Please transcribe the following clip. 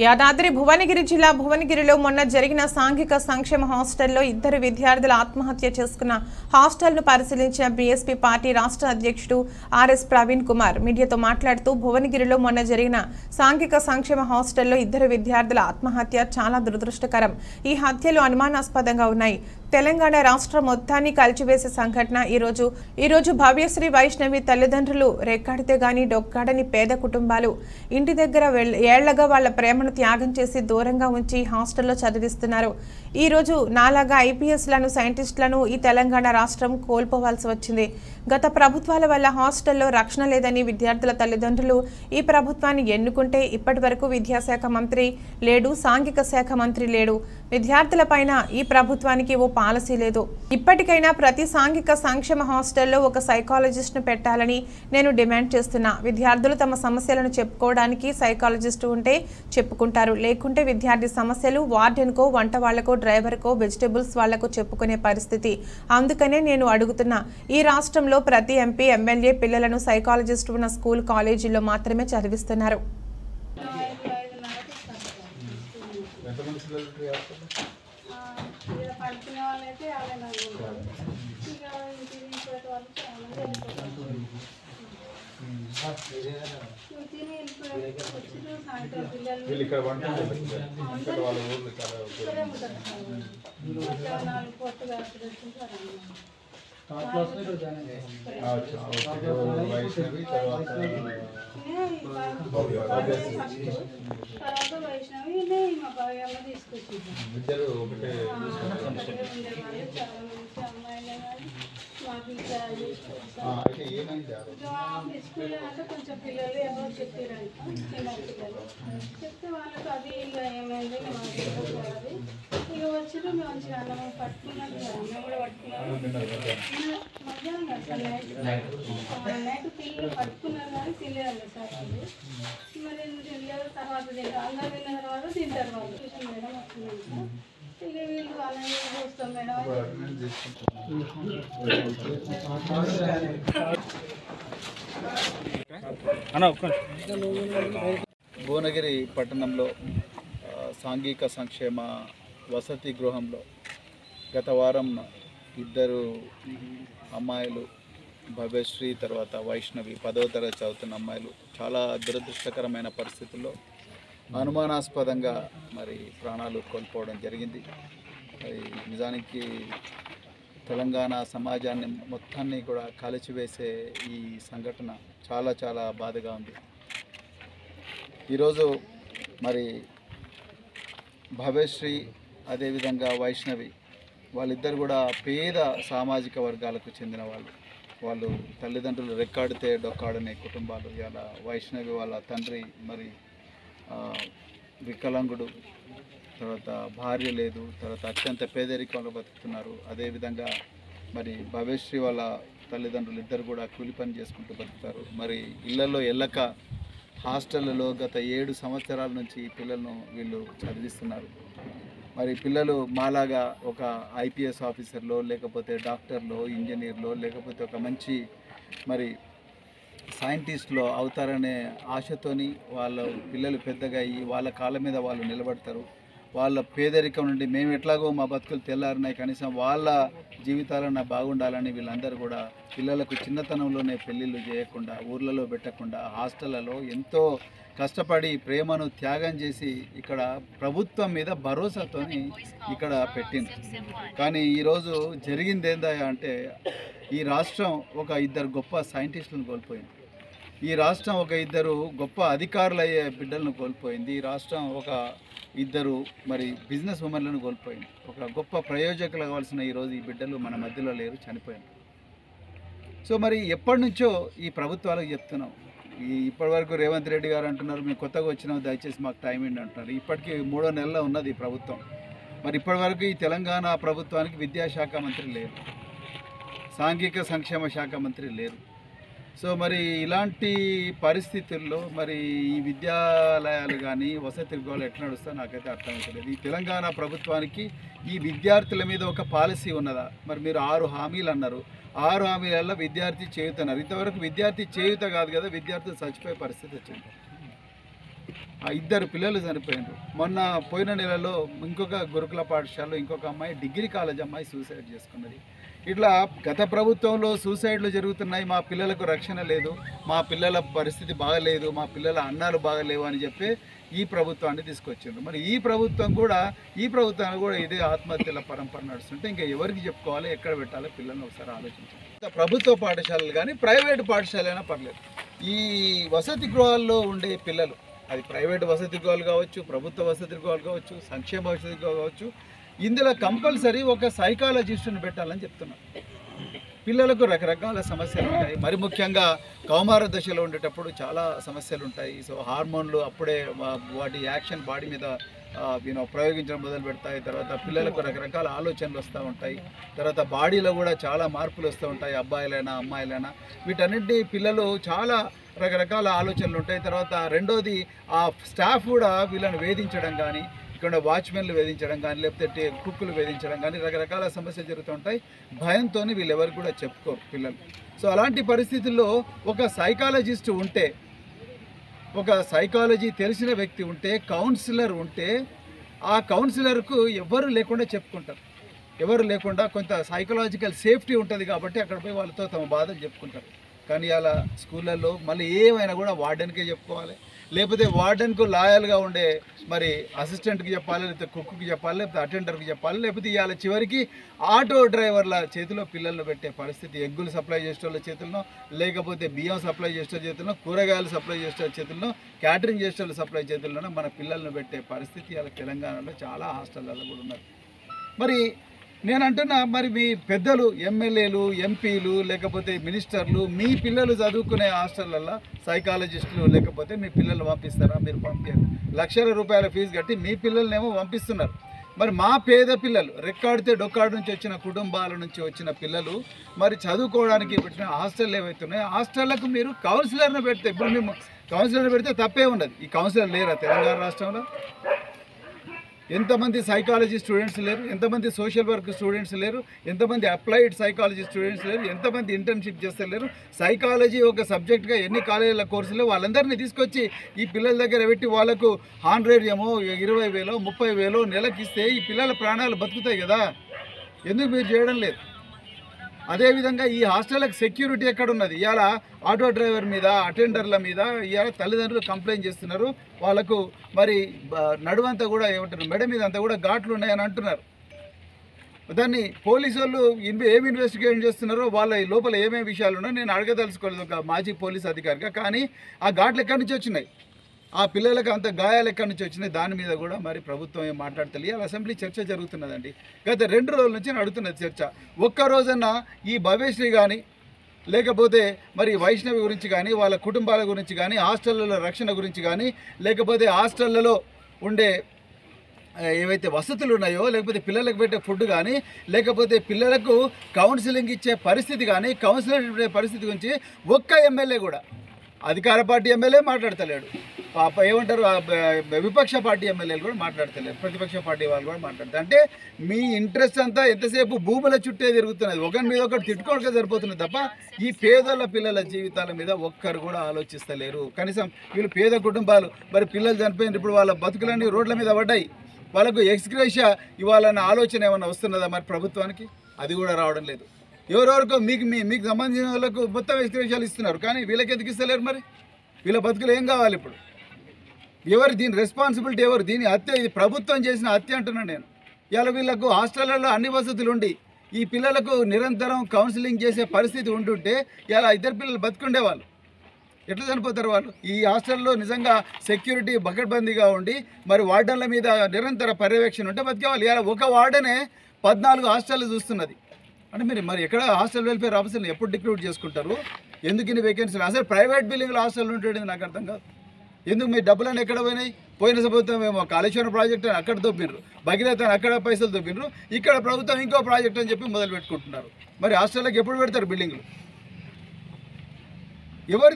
యాదాద్రి భువనగిరి జిల్లా భువనగిరిలో మొన్న జరిగిన సాంఘిక సంక్షేమ హాస్టల్లో ఇద్దరు విద్యార్థులు ఆత్మహత్య చేసుకున్న హాస్టల్ను పరిశీలించిన బీఎస్పీ పార్టీ రాష్ట్ర అధ్యక్షుడు ఆర్ఎస్ ప్రవీణ్ కుమార్ మీడియాతో మాట్లాడుతూ భువనగిరిలో మొన్న జరిగిన సాంఘిక సంక్షేమ హాస్టల్లో ఇద్దరు విద్యార్థుల ఆత్మహత్య చాలా దురదృష్టకరం. ఈ హత్యలు అనుమానాస్పదంగా ఉన్నాయి. తెలంగాణ రాష్ట్ర మొత్తాన్ని కలిచివేసే సంఘటన. ఈరోజు భవ్యశ్రీ వైష్ణవి తల్లిదండ్రులు రెక్కాడితే గాని డొక్కాడని పేద కుటుంబాలు ఇంటి దగ్గర ఏళ్లగా వాళ్ల ప్రేమను త్యాగం చేసి దూరంగా ఉంచి హాస్టల్లో చదివిస్తున్నారు. ఈరోజు నాలాగా ఐపీఎస్లను సైంటిస్టులను ఈ తెలంగాణ రాష్ట్రం కోల్పోవాల్సి వచ్చింది. గత ప్రభుత్వాల వల్ల హాస్టల్లో రక్షణ లేదని విద్యార్థుల తల్లిదండ్రులు ఈ ప్రభుత్వాన్ని ఎన్నుకుంటే ఇప్పటి వరకు విద్యాశాఖ మంత్రి లేడు, సాంఘిక శాఖ మంత్రి లేడు. విద్యార్థులపైన ఈ ప్రభుత్వానికి ఓ పాలసీ లేదు. ఇప్పటికైనా ప్రతి సాంఘిక సంక్షేమ హాస్టల్లో ఒక సైకాలజిస్ట్ను పెట్టాలని నేను డిమాండ్ చేస్తున్నా. విద్యార్థులు తమ సమస్యలను చెప్పుకోవడానికి సైకాలజిస్టు ఉంటే చెప్పుకుంటారు, లేకుంటే విద్యార్థి సమస్యలు వార్డెన్కో, వంట వాళ్లకో, డ్రైవర్కో, వెజిటబుల్స్ వాళ్లకు చెప్పుకునే పరిస్థితి. అందుకనే నేను అడుగుతున్నా, ఈ రాష్ట్రంలో ప్రతి ఎంపీ, ఎమ్మెల్యే పిల్లలను సైకాలజిస్టు ఉన్న స్కూల్, కాలేజీల్లో మాత్రమే చదివిస్తున్నారు. పడుకునే వాళ్ళైతే అలానే ఉంటారు. ఇక ఇంటికి తీసుకునే వాళ్ళు చాలా తిని వెళ్ళిపోయి సాయంత్రం పిల్లలు 4 కొత్తగా తర్వాత వైష్ణవి మా భవ్యమ్మ తీసుకొచ్చింది. చాలా మంచి అమ్మాయిలే కానీ మాకు ఇంకా స్కూల్ అంటే కొంచెం పిల్లలు ఎవరో చెప్పారంట, చిన్న పిల్లలు చెప్తే వాళ్ళకి అది ఇక ఏమైంది అది ఇక వచ్చి మంచిగా అన్నం పట్టుకున్నాను, అన్నం కూడా పట్టుకున్నాను. మధ్యాహ్నం అసలు నైట్ పిల్లలు పట్టుకున్నారు కానీ తినలేదు సార్ వాళ్ళు. మరి తినలేదు, తర్వాత తింటారు, అందరూ తిన్న తర్వాత తింటారు వాళ్ళు. ట్యూషన్ మేడం వస్తున్నాను సార్. ఇక వీళ్ళు అలాగే చూస్తాం మేడం. భువనగిరి పట్టణంలో సాంఘిక సంక్షేమ వసతి గృహంలో గత వారం ఇద్దరు అమ్మాయిలు, భవ్యశ్రీ తర్వాత వైష్ణవి 10వ తరగతి చదువుతున్న అమ్మాయిలు చాలా దురదృష్టకరమైన పరిస్థితుల్లో అనుమానాస్పదంగా మరి ప్రాణాలు కోల్పోవడం జరిగింది. నిజానికి తెలంగాణ సమాజాన్ని మొత్తాన్ని కూడా కాల్చివేసే ఈ సంఘటన చాలా చాలా బాధగా ఉంది. ఈరోజు మరి భవ్యశ్రీ అదేవిధంగా వైష్ణవి వాళ్ళిద్దరు కూడా పేద సామాజిక వర్గాలకు చెందిన వాళ్ళు తల్లిదండ్రులు రెక్కాడితే డొక్కాడనే కుటుంబాలు. ఇలా వైష్ణవి వాళ్ళ తండ్రి మరి వికలాంగుడు, తర్వాత భార్య లేదు, తర్వాత అత్యంత పేదరికంలో బతుకుతున్నారు. అదేవిధంగా మరి భవ్యశ్రీ వాళ్ళ తల్లిదండ్రులు ఇద్దరు కూడా కూలి పని చేసుకుంటూ బతుకుతారు. మరి ఇళ్లలో ఎల్లక హాస్టళ్లలో గత 7 సంవత్సరాల నుంచి పిల్లలను వీళ్ళు చదివిస్తున్నారు. మరి పిల్లలు మాలాగా ఒక ఐపీఎస్ ఆఫీసర్లో, లేకపోతే డాక్టర్లో, ఇంజనీర్లో, లేకపోతే ఒక మంచి మరి సైంటిస్ట్లో అవుతారనే ఆశతోని వాళ్ళ పిల్లలు పెద్దగా అయ్యి వాళ్ళ కాళ్ళ మీద వాళ్ళు నిలబడతారు. వాళ్ళ పేదరికం నుండి మేము ఎట్లాగో మా బతుకులు తెల్లారినాయి, కనీసం వాళ్ళ జీవితాలన్నా బాగుండాలని వీళ్ళందరూ కూడా పిల్లలకు చిన్నతనంలోనే పెళ్ళిళ్ళు చేయకుండా, ఊర్లలో పెట్టకుండా, హాస్టళ్లలో ఎంతో కష్టపడి ప్రేమను త్యాగం చేసి ఇక్కడ ప్రభుత్వం మీద భరోసాతోని ఇక్కడ పెట్టింది. కానీ ఈరోజు జరిగింది ఏందా అంటే ఈ రాష్ట్రం ఒక ఇద్దరు గొప్ప సైంటిస్టులను కోల్పోయింది. ఈ రాష్ట్రం ఒక ఇద్దరు గొప్ప అధికారులు అయ్యే బిడ్డలను కోల్పోయింది. ఈ రాష్ట్రం ఒక ఇద్దరు మరి బిజినెస్ ఉమెన్లను కోల్పోయింది. ఒక గొప్ప ప్రయోజకులు కావాల్సిన ఈరోజు ఈ బిడ్డలు మన మధ్యలో లేరు, చనిపోయారు. సో మరి ఎప్పటి నుంచో ఈ ప్రభుత్వాలకు చెప్తున్నాం. ఇప్పటివరకు రేవంత్ రెడ్డి గారు అంటున్నారు మేము కొత్తగా వచ్చినాం, దయచేసి మాకు టైం ఏంటి అంటున్నారు. ఇప్పటికీ 3వ నెలలో ఉన్నది ఈ ప్రభుత్వం. మరి ఇప్పటివరకు ఈ తెలంగాణ ప్రభుత్వానికి విద్యాశాఖ మంత్రి లేరు, సాంఘిక సంక్షేమ శాఖ మంత్రి లేరు. సో మరి ఇలాంటి పరిస్థితుల్లో మరి ఈ విద్యాలయాలు కానీ వసతి గృహాలు ఎట్లా నడుస్తా నాకైతే అర్థమవుతలేదు. ఈ తెలంగాణ ప్రభుత్వానికి ఈ విద్యార్థుల మీద ఒక పాలసీ ఉన్నదా? మరి మీరు 6 హామీలు అన్నారు, 6 హామీలలో విద్యార్థి చేయుత అన్నారు. ఇంతవరకు విద్యార్థి చేయుత కాదు కదా, విద్యార్థులు చచ్చిపోయే పరిస్థితి వచ్చింది. 2 పిల్లలు చనిపోయారు. మొన్న పోయిన నెలలో ఇంకొక గురుకుల పాఠశాలలో ఇంకొక అమ్మాయి, డిగ్రీ కాలేజ్ అమ్మాయి సూసైడ్ చేసుకున్నది. ఇట్లా గత ప్రభుత్వంలో సూసైడ్లు జరుగుతున్నాయి, మా పిల్లలకు రక్షణ లేదు, మా పిల్లల పరిస్థితి బాగలేదు, మా పిల్లల అన్నాలు బాగలేవు అని చెప్పి ఈ ప్రభుత్వాన్ని తీసుకొచ్చిండ్రు. మరి ఈ ప్రభుత్వాన్ని కూడా ఇదే ఆత్మహత్యల పరంపర నడుస్తుంటే ఇంకా ఎవరికి చెప్పుకోవాలి, ఎక్కడ పెట్టాలి పిల్లల్ని ఒకసారి ఆలోచించాలి. ప్రభుత్వ పాఠశాలలు కానీ ప్రైవేటు పాఠశాల అయినా పర్లేదు, ఈ వసతి గృహాల్లో ఉండే పిల్లలు, అది ప్రైవేటు వసతి గృహాలు కావచ్చు, ప్రభుత్వ వసతి గృహాలు కావచ్చు, సంక్షేమ వసతి గృహాలు కావచ్చు, ఇందులో కంపల్సరీ ఒక సైకాలజిస్టుని పెట్టాలని చెప్తున్నాను. పిల్లలకు రకరకాల సమస్యలు ఉంటాయి, మరి ముఖ్యంగా కౌమార దశలో ఉండేటప్పుడు చాలా సమస్యలు ఉంటాయి. సో హార్మోన్లు అప్పుడే వాటి యాక్షన్ బాడీ మీద ప్రయోగించడం మొదలు పెడతాయి. తర్వాత పిల్లలకు రకరకాల ఆలోచనలు వస్తూ ఉంటాయి. తర్వాత బాడీలో కూడా చాలా మార్పులు వస్తూ ఉంటాయి, అబ్బాయిలైనా అమ్మాయిలైనా. వీటన్నింటి పిల్లలు చాలా రకరకాల ఆలోచనలు ఉంటాయి. తర్వాత రెండోది, ఆ స్టాఫ్ కూడా వీళ్ళని వేధించడం కానీ, ఇక్కడ వాచ్మెన్లు వేధించడం కానీ, లేకపోతే కుక్కులు వేధించడం కానీ, రకరకాల సమస్యలు జరుగుతుంటాయి. భయంతో వీళ్ళు ఎవరికి కూడా చెప్పుకోరు పిల్లలు. సో అలాంటి పరిస్థితుల్లో ఒక సైకాలజిస్ట్ ఉంటే, ఒక సైకాలజీ తెలిసిన వ్యక్తి ఉంటే, కౌన్సిలర్ ఉంటే, ఆ కౌన్సిలర్కు ఎవరు లేకుండా చెప్పుకుంటారు. ఎవరు లేకుండా కొంత సైకలాజికల్ సేఫ్టీ ఉంటుంది కాబట్టి అక్కడ పోయి వాళ్ళతో తమ బాధలు చెప్పుకుంటారు. కానీ అలా స్కూళ్ళల్లో మళ్ళీ ఏమైనా కూడా వార్డెన్కే చెప్పుకోవాలి, లేకపోతే వార్డెన్కు లాయల్గా ఉండే మరి అసిస్టెంట్కి చెప్పాలి, లేకపోతే కుక్కి చెప్పాలి, లేకపోతే అటెండర్కి చెప్పాలి, లేకపోతే ఇవాళ చివరికి ఆటో డ్రైవర్ల చేతిలో పిల్లలను పెట్టే పరిస్థితి, ఎగ్గులు సప్లై చేసేటోళ్ళ చేతుల్లో, లేకపోతే బియ్యం సప్లై చేసే చేతుల్లో, కూరగాయలు సప్లై చేసే చేతుల్లో, క్యాటరింగ్ చేసేటోళ్ళు సప్లై చేతుల్లోనే మన పిల్లలను పెట్టే పరిస్థితి ఇవాళ తెలంగాణలో చాలా హాస్టళ్ళలో కూడా ఉన్నారు. మరి నేను అంటున్నా, మరి మీ పెద్దలు, ఎమ్మెల్యేలు, ఎంపీలు, లేకపోతే మినిస్టర్లు మీ పిల్లలు చదువుకునే హాస్టళ్ళల్లో సైకాలజిస్టులు లేకపోతే మీ పిల్లలు పంపిస్తారా? మీరు పంపించారు. లక్షల రూపాయల ఫీజు కట్టి మీ పిల్లలనేమో పంపిస్తున్నారు. మరి మా పేద పిల్లలు, రెక్కాడితే డొక్కాడు నుంచి వచ్చిన కుటుంబాల నుంచి వచ్చిన పిల్లలు మరి చదువుకోవడానికి పెట్టిన హాస్టల్ ఏవైతున్నాయో హాస్టళ్లకు మీరు కౌన్సిలర్ని పెడితే, ఇప్పుడు మేము కౌన్సిలర్ని పెడితే తప్పే ఉన్నది. ఈ కౌన్సిలర్ లేరా తెలంగాణ రాష్ట్రంలో? ఎంతమంది సైకాలజీ స్టూడెంట్స్ లేరు, ఎంతమంది సోషల్ వర్క్ స్టూడెంట్స్ లేరు, ఎంతమంది అప్లైడ్ సైకాలజీ స్టూడెంట్స్ లేరు, ఎంతమంది ఇంటర్న్షిప్ చేస్తలేరు? సైకాలజీ ఒక సబ్జెక్ట్గా ఎన్ని కాలేజీల కోర్సులు వాళ్ళందరినీ తీసుకొచ్చి ఈ పిల్లల దగ్గర పెట్టి వాళ్ళకు హానరేరియమో 20,000 30,000 నెలకి ఇస్తే ఈ పిల్లల ప్రాణాలు బతుకుతాయి కదా. ఎందుకు మీరు చేయడం లేదు? అదేవిధంగా ఈ హాస్టల్కి సెక్యూరిటీ ఎక్కడ ఉన్నది? ఇవాళ ఆటో డ్రైవర్ మీద, అటెండర్ల మీద ఇవాళ తల్లిదండ్రులు కంప్లైంట్ చేస్తున్నారు. వాళ్ళకు మరి నడువంతా కూడా ఏమంటారు, మెడ మీద అంతా కూడా ఘాట్లు ఉన్నాయని అంటున్నారు. దాన్ని పోలీసు వాళ్ళు ఏమి ఇన్వెస్టిగేషన్ చేస్తున్నారో, వాళ్ళ లోపల ఏమేమి విషయాలు ఉన్నాయో నేను అడగదలుచుకోలేదు ఒక మాజీ పోలీస్ అధికారిగా. కానీ ఆ ఘాట్లు ఎక్కడి నుంచి వచ్చినాయి, ఆ పిల్లలకు అంత గాయాలు ఎక్కడి నుంచి వచ్చినాయి, దాని మీద కూడా మరి ప్రభుత్వం ఏం మాట్లాడతలే. అసెంబ్లీ చర్చ జరుగుతున్నదండి. గత 2 రోజుల నుంచి నడుతున్నది చర్చ. ఒక్కరోజన్నా ఈ భవ్యశ్రీ కానీ, లేకపోతే మరి వైష్ణవి గురించి కానీ, వాళ్ళ కుటుంబాల గురించి కానీ, హాస్టళ్లలో రక్షణ గురించి కానీ, లేకపోతే హాస్టళ్లలో ఉండే ఏవైతే వసతులు ఉన్నాయో, లేకపోతే పిల్లలకు పెట్టే ఫుడ్ కానీ, లేకపోతే పిల్లలకు కౌన్సిలింగ్ ఇచ్చే పరిస్థితి కానీ, కౌన్సిలింగ్ ఇచ్చే పరిస్థితి గురించి ఒక్క ఎమ్మెల్యే కూడా, అధికార పార్టీ ఎమ్మెల్యే మాట్లాడతలేడు, ఏమంటారు విపక్ష పార్టీ ఎమ్మెల్యేలు కూడా మాట్లాడతలేరు, ప్రతిపక్ష పార్టీ వాళ్ళు కూడా మాట్లాడతారు. అంటే మీ ఇంట్రెస్ట్ అంతా ఎంతసేపు భూముల చుట్టే తిరుగుతున్నది, ఒకరి మీద ఒకటి తిట్టుకోవడానికి సరిపోతున్నది తప్ప ఈ పేదల పిల్లల జీవితాల మీద ఒక్కరు కూడా ఆలోచిస్తలేరు. కనీసం వీళ్ళు పేద కుటుంబాలు, మరి పిల్లలు చనిపోయిన ఇప్పుడు వాళ్ళ బతుకులన్నీ రోడ్ల మీద పడ్డాయి, వాళ్ళకు ఎక్స్గ్రేషియా ఇవ్వాలన్న ఆలోచన ఏమన్నా వస్తున్నదా మరి ప్రభుత్వానికి? అది కూడా రావడం లేదు. ఎవరెవరికో మీకు సంబంధించిన వాళ్ళకు మొత్తం ఎక్స్గ్రేషియాలు ఇస్తున్నారు, కానీ వీళ్ళకి ఎందుకు ఇస్తలేరు? మరి వీళ్ళ బతుకులు ఏం కావాలి ఇప్పుడు? ఎవరు దీని రెస్పాన్సిబిలిటీ ఎవరు? దీని హత్య, ఇది ప్రభుత్వం చేసిన హత్య అంటున్నాను నేను. ఇవాళ వీళ్ళకు హాస్టళ్లలో అన్ని వసతులు ఉండి ఈ పిల్లలకు నిరంతరం కౌన్సిలింగ్ చేసే పరిస్థితి ఉంటుంటే ఇలా 2 పిల్లలు బతుకుండేవాళ్ళు. ఎట్లా చనిపోతారు వాళ్ళు? ఈ హాస్టల్లో నిజంగా సెక్యూరిటీ బకెట్బందీగా ఉండి మరి వార్డన్ల మీద నిరంతర పర్యవేక్షణ ఉంటే బతికేవాళ్ళు. ఇలా ఒక వార్డనే 14 హాస్టళ్ళు చూస్తున్నది అంటే మరి ఎక్కడ హాస్టల్ వెల్ఫేర్ ఆఫీసర్లు ఎప్పుడు డిక్రూట్ చేసుకుంటారు? ఎందుకు ఇన్ని వేకెన్సీలు? అసలు ప్రైవేట్ బిల్డింగ్లో హాస్టల్ ఉంటాడు నాకు అర్థం కాదు. ఎందుకు మీ డబ్బులన్నీ ఎక్కడ పోయినాయి? పోయిన ప్రభుత్వం ఏమో కాళేశ్వరం ప్రాజెక్ట్ అని అక్కడ దొబ్బినరు, భగీరథ అని అక్కడ పైసలు దొబ్బినరు, ఇక్కడ ప్రభుత్వం ఇంకో ప్రాజెక్ట్ అని చెప్పి మొదలు పెట్టుకుంటున్నారు. మరి హాస్టల్లోకి ఎప్పుడు పెడతారు బిల్డింగ్లు? ఎవరిది?